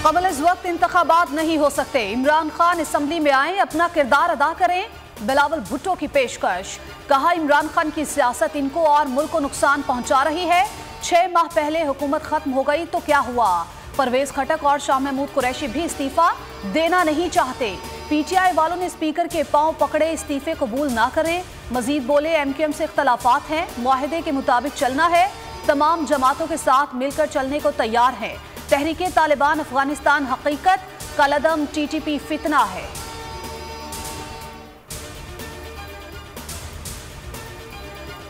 कबल इस वक्त इंतखाबात नहीं हो सकते, इमरान खान असम्बली में आए, अपना किरदार अदा करें। बिलावल भुट्टो की पेशकश। कहा, इमरान खान की सियासत इनको और मुल्क को नुकसान पहुंचा रही है। 6 माह पहले हुकूमत खत्म हो गई तो क्या हुआ? परवेज खटक और शाह महमूद कुरैशी भी इस्तीफा देना नहीं चाहते। पीटीआई वालों ने स्पीकर के पांव पकड़े, इस्तीफे कबूल ना करें। मजीद बोले, एमक्यूएम से इख्तलाफात हैं, मुआहदे के मुताबिक चलना है, तमाम जमातों के साथ मिलकर चलने को तैयार है। तहरीके तालिबान अफगानिस्तान हकीकत, कलदम टीटीपी फितना है।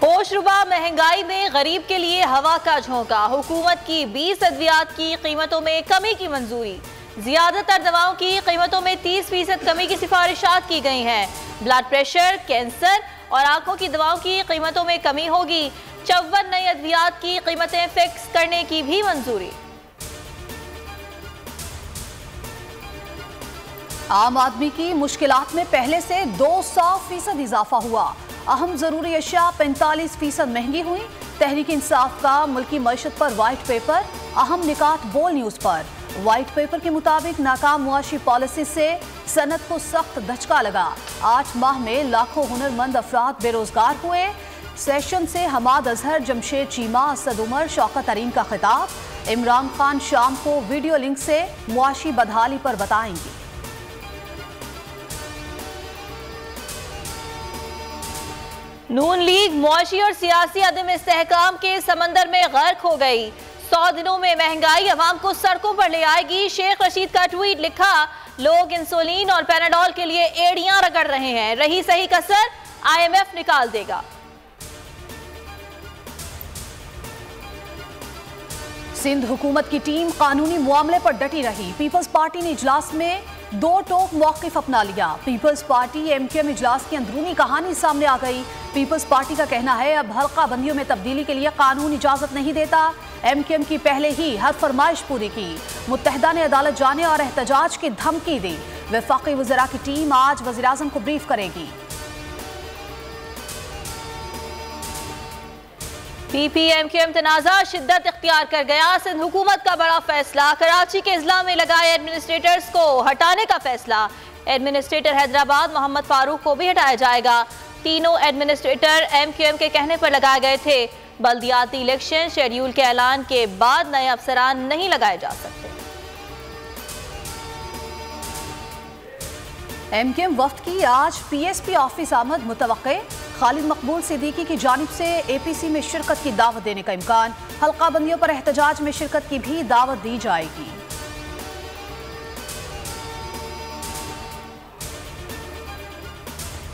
होशरुबा महंगाई में गरीब के लिए हवा का झोंका। हुकूमत की 20 अद्वियात की कीमतों में कमी की मंजूरी। ज्यादातर दवाओं की कीमतों में 30% कमी की सिफारिशात की गई हैं। ब्लड प्रेशर, कैंसर और आंखों की दवाओं की कीमतों में कमी होगी। 54 नई अद्वियात की कीमतें फिक्स करने की भी मंजूरी। आम आदमी की मुश्किलात में पहले से 200% इजाफा हुआ। अहम जरूरी अशिया 45% महंगी हुई। तहरीक इंसाफ का मुल्की मईशत पर वाइट पेपर। अहम निकात बोल न्यूज पर। वाइट पेपर के मुताबिक नाकाम मुआशी पॉलिसी से सनत को सख्त धचका लगा। 8 माह में लाखों हुनरमंद अफराद बेरोजगार हुए। सेशन से हमाद अजहर, जमशेद चीमा, असद उमर, शौकत तरीन का खिताब। इमरान खान शाम को वीडियो लिंक से मुआशी बदहाली पर बताएंगे। नून लीग मुआशी और सियासी अदम इस्तेहकाम के समंदर में गर्क हो गई। 100 दिनों में महंगाई अवाम को सड़कों पर ले आएगी। शेख रशीद का ट्वीट लिखा, लोग इंसुलिन और पैराडोल के लिए एड़ियां रगड़ रहे हैं, रही सही कसर IMF निकाल देगा। सिंध हुकूमत की टीम कानूनी मामले पर डटी रही। पीपल्स पार्टी ने इजलास में 2 टोक मौक़िफ़ अपना लिया। पीपल्स पार्टी एमक्यूएम इजलास की अंदरूनी कहानी सामने आ गई। पीपल्स पार्टी का कहना है, अब हल्का बंदियों में तब्दीली के लिए कानून इजाजत नहीं देता। एमक्यूएम की पहले ही हर फरमाइश पूरी की। मुत्तहिदा ने अदालत जाने और एहतजाज की धमकी दी। वफाकी वज़रा की टीम आज वज़ीर-ए-आज़म को ब्रीफ करेगी। PPMQM तनाज़ा शिद्दत इख्तियार कर गया। सिंध हुकूमत का बड़ा फैसला। कराची के इजला में लगाए एडमिनिस्ट्रेटर्स को हटाने का फैसला। एडमिनिस्ट्रेटर हैदराबाद मोहम्मद फारूक को भी हटाया जाएगा। तीनों एडमिनिस्ट्रेटर MQM के कहने पर लगाए गए थे। बल्दियाती इलेक्शन शेड्यूल के ऐलान के बाद नए अफसरान नहीं लगाए जा सकते। एमक्यूएम वफ्द की आज PSP ऑफिस आमद मुतवक्के। खालिद मकबूल सिद्दीकी की जानिब से APC में शिरकत की दावत देने का इम्कान। हल्का बंदियों पर एहतजाज में शिरकत की भी दावत दी जाएगी।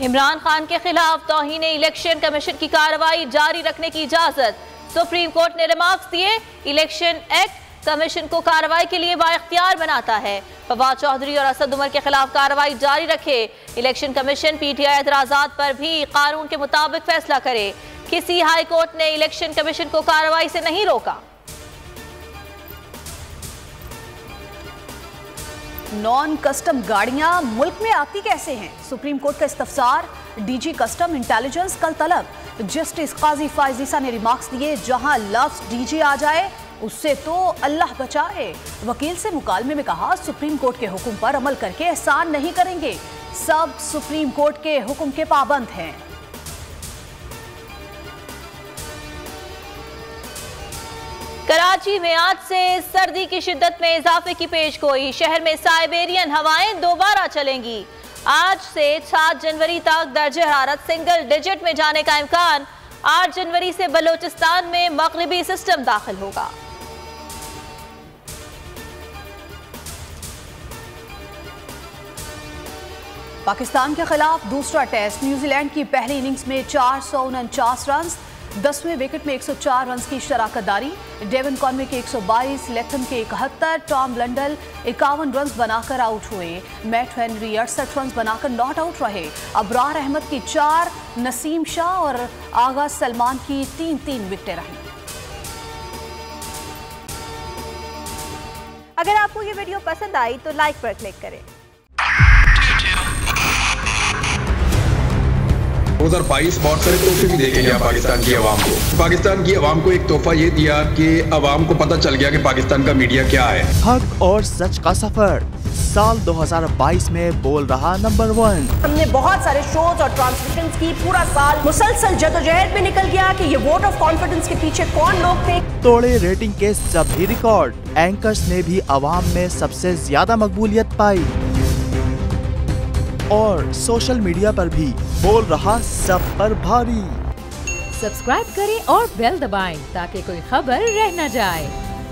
इमरान खान के खिलाफ तौहीन इलेक्शन कमीशन की कार्रवाई जारी रखने की इजाजत। सुप्रीम कोर्ट ने रिमार्क्स दिए, इलेक्शन एक्ट कमीशन को कार्रवाई के लिए बाइख्तियार बनाता है। फवाद चौधरी और असद उमर के खिलाफ कार्रवाई जारी रखे। इलेक्शन कमीशन PTI एतराजात पर भी कानून के मुताबिक फैसला करे। किसी हाई कोर्ट ने इलेक्शन कमीशन को कार्रवाई से नहीं रोका। नॉन कस्टम गाड़ियां मुल्क में आती कैसे हैं? सुप्रीम कोर्ट का इस्तफसार। DG कस्टम इंटेलिजेंस कल तलब। जस्टिस काजी फायजीसा ने रिमार्क्स दिए, जहां लफ्ज DG आ जाए उससे तो अल्लाह बचाए। वकील से मुकालमे में कहा, सुप्रीम कोर्ट के हुक्म पर अमल करके एहसान नहीं करेंगे। सब सुप्रीम कोर्ट के हुक्म के पाबंद हैं। कराची में आज से सर्दी की शिद्दत में इजाफे की पेशगोई। शहर में साइबेरियन हवाएं दोबारा चलेंगी। आज से 7 जनवरी तक दर्जे हरारत सिंगल डिजिट में जाने का इम्कान। 8 जनवरी से बलोचिस्तान में मगरिबी सिस्टम दाखिल होगा। पाकिस्तान के खिलाफ दूसरा टेस्ट। न्यूजीलैंड की पहली इनिंग्स में 449 रन। 10वें विकेट में 104 रन की शराकतदारी। डेवन कॉनवे के 122, लेथम के 71, टॉम ब्लंडल 51 रन बनाकर आउट हुए। मैट हेनरी 68 रन बनाकर नॉट आउट रहे। अबरार अहमद की 4, नसीम शाह और आगा सलमान की 3-3 विकेटें रहीं। अगर आपको ये वीडियो पसंद आई तो लाइक पर क्लिक करें। 2022 बहुत सारे तोहफे भी देके गया पाकिस्तान की आवाम को। पाकिस्तान की आवाम को एक तोहफा ये दिया कि आवाम को पता चल गया कि पाकिस्तान का मीडिया क्या है। हक और सच का सफर साल 2022 में बोल रहा नंबर 1। हमने बहुत सारे शोज और ट्रांसमिशंस की, पूरा साल मुसलसल जदोजहद में निकल गया कि ये वोट ऑफ कॉन्फिडेंस के पीछे कौन लोग थे। तोड़े रेटिंग के सभी रिकॉर्ड, एंकर्स ने भी आवाम में सबसे ज्यादा मकबूलियत पाई और सोशल मीडिया पर भी बोल रहा सब पर भारी। सब्सक्राइब करें और बेल दबाएं ताकि कोई खबर रह न जाए।